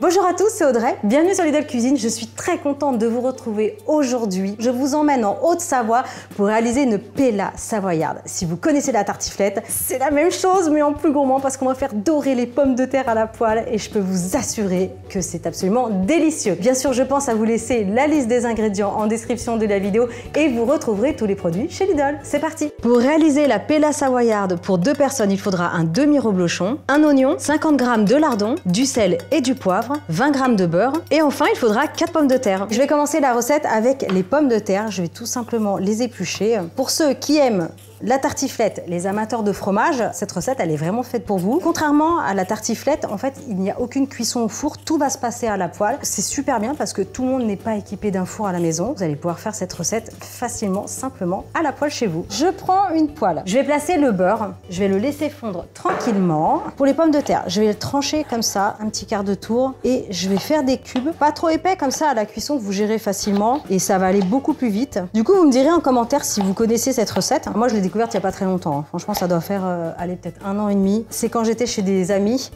Bonjour à tous, c'est Audrey, bienvenue sur Lidl Cuisine. Je suis très contente de vous retrouver aujourd'hui. Je vous emmène en Haute-Savoie pour réaliser une pella savoyarde. Si vous connaissez la tartiflette, c'est la même chose mais en plus gourmand parce qu'on va faire dorer les pommes de terre à la poêle et je peux vous assurer que c'est absolument délicieux. Bien sûr, je pense à vous laisser la liste des ingrédients en description de la vidéo et vous retrouverez tous les produits chez Lidl. C'est parti! Pour réaliser la pella savoyarde pour 2 personnes, il faudra un demi-reblochon, un oignon, 50 g de lardons, du sel et du poivre, 20 g de beurre et enfin il faudra 4 pommes de terre. Je vais commencer la recette avec les pommes de terre. Je vais tout simplement les éplucher. Pour ceux qui aiment la tartiflette, les amateurs de fromage, cette recette elle est vraiment faite pour vous. Contrairement à la tartiflette, en fait il n'y a aucune cuisson au four, tout va se passer à la poêle. C'est super bien parce que tout le monde n'est pas équipé d'un four à la maison. Vous allez pouvoir faire cette recette facilement, simplement à la poêle chez vous. Je prends une poêle, je vais placer le beurre, je vais le laisser fondre tranquillement. Pour les pommes de terre, je vais le trancher comme ça, un petit quart de tour et je vais faire des cubes, pas trop épais comme ça à la cuisson, vous gérez facilement et ça va aller beaucoup plus vite. Du coup vous me direz en commentaire si vous connaissez cette recette. Moi je l'ai découverte il n'y a pas très longtemps. Franchement, ça doit faire allez, peut-être 1 an et demi. C'est quand j'étais chez des amis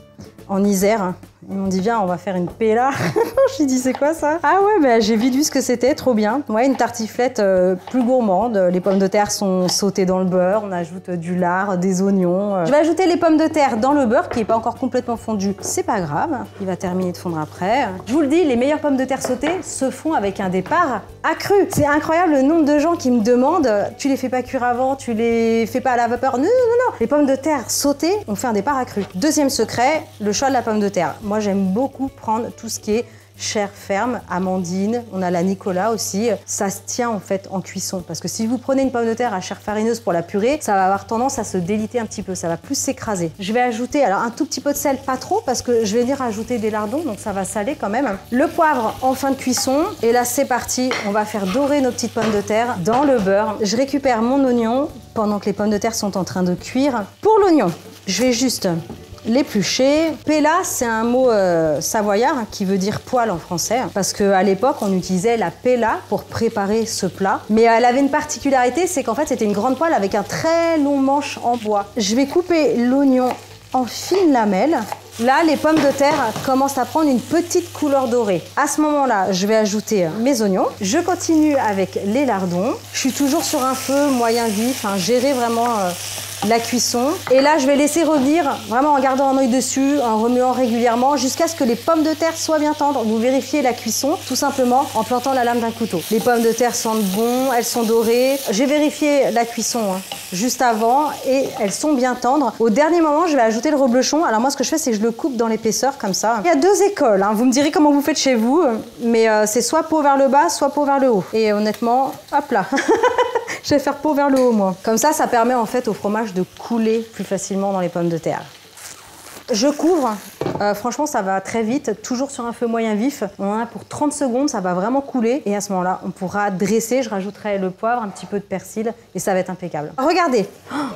en Isère. Ils m'ont dit viens, on va faire une pella. J'ai dit c'est quoi ça? Ah ouais, bah, j'ai vite vu ce que c'était, trop bien. Ouais, une tartiflette plus gourmande. Les pommes de terre sont sautées dans le beurre. On ajoute du lard, des oignons. Je vais ajouter les pommes de terre dans le beurre qui n'est pas encore complètement fondu. C'est pas grave, il va terminer de fondre après. Je vous le dis, les meilleures pommes de terre sautées se font avec un départ accru. C'est incroyable le nombre de gens qui me demandent tu les fais pas cuire avant, tu les fais pas à la vapeur. Non, non, non. Les pommes de terre sautées, on fait un départ accru. Deuxième secret, le choix de la pomme de terre. Moi, j'aime beaucoup prendre tout ce qui est chair ferme, amandine, on a la Nicolas aussi. Ça se tient en fait en cuisson parce que si vous prenez une pomme de terre à chair farineuse pour la purée, ça va avoir tendance à se déliter un petit peu, ça va plus s'écraser. Je vais ajouter alors un tout petit peu de sel, pas trop parce que je vais venir ajouter des lardons donc ça va saler quand même. Le poivre en fin de cuisson et là c'est parti, on va faire dorer nos petites pommes de terre dans le beurre. Je récupère mon oignon pendant que les pommes de terre sont en train de cuire. Pour l'oignon, je vais juste l'éplucher. Pella, c'est un mot savoyard qui veut dire poêle en français parce qu'à l'époque, on utilisait la pella pour préparer ce plat. Mais elle avait une particularité, c'est qu'en fait, c'était une grande poêle avec un très long manche en bois. Je vais couper l'oignon en fines lamelles. Là, les pommes de terre commencent à prendre une petite couleur dorée. À ce moment-là, je vais ajouter mes oignons. Je continue avec les lardons. Je suis toujours sur un feu moyen vif, gérer vraiment la cuisson. Et là, je vais laisser revenir, vraiment en gardant un œil dessus, en remuant régulièrement, jusqu'à ce que les pommes de terre soient bien tendres. Vous vérifiez la cuisson, tout simplement en plantant la lame d'un couteau. Les pommes de terre sentent bon, elles sont dorées. J'ai vérifié la cuisson juste avant et elles sont bien tendres. Au dernier moment, je vais ajouter le reblochon. Alors moi, ce que je fais, c'est que je le coupe dans l'épaisseur comme ça. Il y a 2 écoles, vous me direz comment vous faites chez vous, mais c'est soit peau vers le bas, soit peau vers le haut. Et honnêtement, hop là, je vais faire peau vers le haut moi. Comme ça, ça permet en fait au fromage de couler plus facilement dans les pommes de terre. Je couvre. Franchement, ça va très vite, toujours sur un feu moyen vif. On en a pour 30 secondes, ça va vraiment couler. Et à ce moment-là, on pourra dresser. Je rajouterai le poivre, un petit peu de persil et ça va être impeccable. Regardez.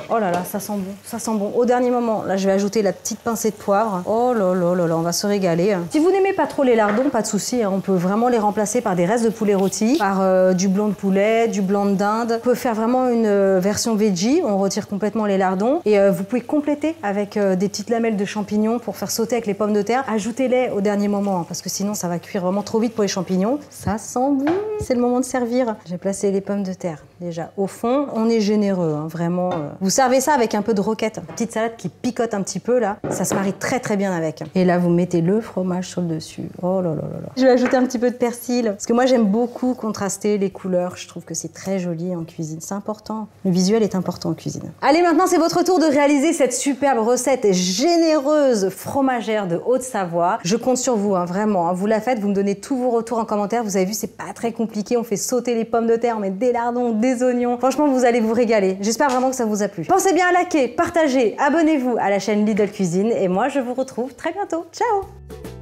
Oh là là, ça sent bon, ça sent bon. Au dernier moment, là, je vais ajouter la petite pincée de poivre. Oh là là là là, on va se régaler. Si vous n'aimez pas trop les lardons, pas de souci. On peut vraiment les remplacer par des restes de poulet rôti, par du blanc de poulet, du blanc de dinde. On peut faire vraiment une version veggie. On retire complètement les lardons. Et vous pouvez compléter avec des petites lamelles de champignons pour faire sauter avec les pommes de terre. Ajoutez-les au dernier moment parce que sinon ça va cuire vraiment trop vite pour les champignons. Ça sent bon, c'est le moment de servir. J'ai placé les pommes de terre déjà au fond. On est généreux, vraiment. Vous servez ça avec un peu de roquette. Petite salade qui picote un petit peu là. Ça se marie très très bien avec. Et là vous mettez le fromage sur le dessus. Oh là là là là. Je vais ajouter un petit peu de persil parce que moi j'aime beaucoup contraster les couleurs. Je trouve que c'est très joli en cuisine. C'est important. Le visuel est important en cuisine. Allez, maintenant c'est votre tour de réaliser cette superbe recette généreuse fromagère de Haute-Savoie. Je compte sur vous, vraiment. Vous la faites, vous me donnez tous vos retours en commentaire. Vous avez vu, c'est pas très compliqué. On fait sauter les pommes de terre, on met des lardons, des oignons. Franchement, vous allez vous régaler. J'espère vraiment que ça vous a plu. Pensez bien à liker, partager, abonnez-vous à la chaîne Lidl Cuisine. Et moi, je vous retrouve très bientôt. Ciao!